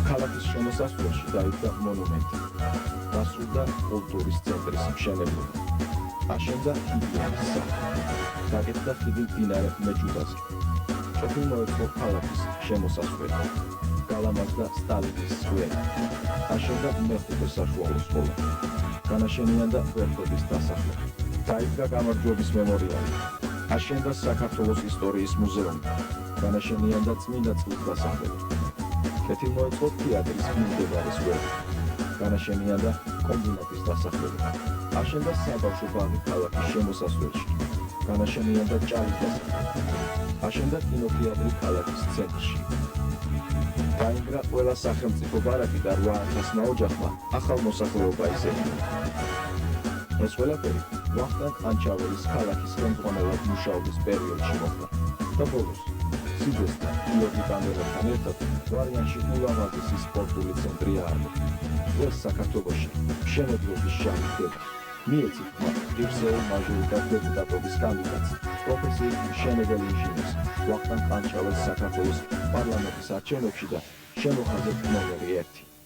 ქალაქის შემოსასვლელში დაიდგა მონუმენტი. დასრულდა კულტურის ცენტრის მშენებლობა. აშენდა ჰიგიენის სახლი. გაკეთდა ხიდი მდინარე მეჯუდაზე. ჩათულმოეწყო ქალაქის შემოსასვლელი. გალამაზდა სტალინის სკვერი. აშენდა მეხუთე საშუალო სკოლა. განაშენიანდა ვერცხლის დასახლება. დაიდგა გამარჯვების მემორიალი. აშენდა საქართველოს ისტორიის მუზეუმი. განაშენიანდა წმინდა წყლის დასახლება. კეთილმოეწყო თეატრის მიმდებარე სკვერი. განაშენიანდა კომბინატის დასახლება. აშენდა საბავშვო ბაღი ქალაქის შემოსასვლელში. განაშენიანდა ჭალის დასახლება. აშენდა კინოთეატრი ქალაქის ცენტრში. დაინგრა ყველა სახელმწიფო ბარაკი და 8000-მა ოჯახმა ახალ მოსახლეობა ისენა. ეს ყველაფერი ვახტანგ ყანჩაველის ქალაქის ხელმძღვანელად მუშაობის პერიოდში მოხდა და ბოლოს სიძესთან გიორგი კამერასთან ერთად ვარიანში ულამაზესი სპორტული ცენტრი ააგო. ეს საქართველოში მშენებლობის ჟამი ხდება. მიეცით მათ ღირსეულ მაჟორიტარ დეპუტატობის კანდიდატს, პროფესიით მშენებელ ინჟინერს, ვახტანგ ყანჩაველს საქართველოს პარლამენტის არჩევნებში და შემოხაზეთ ნომერი 1.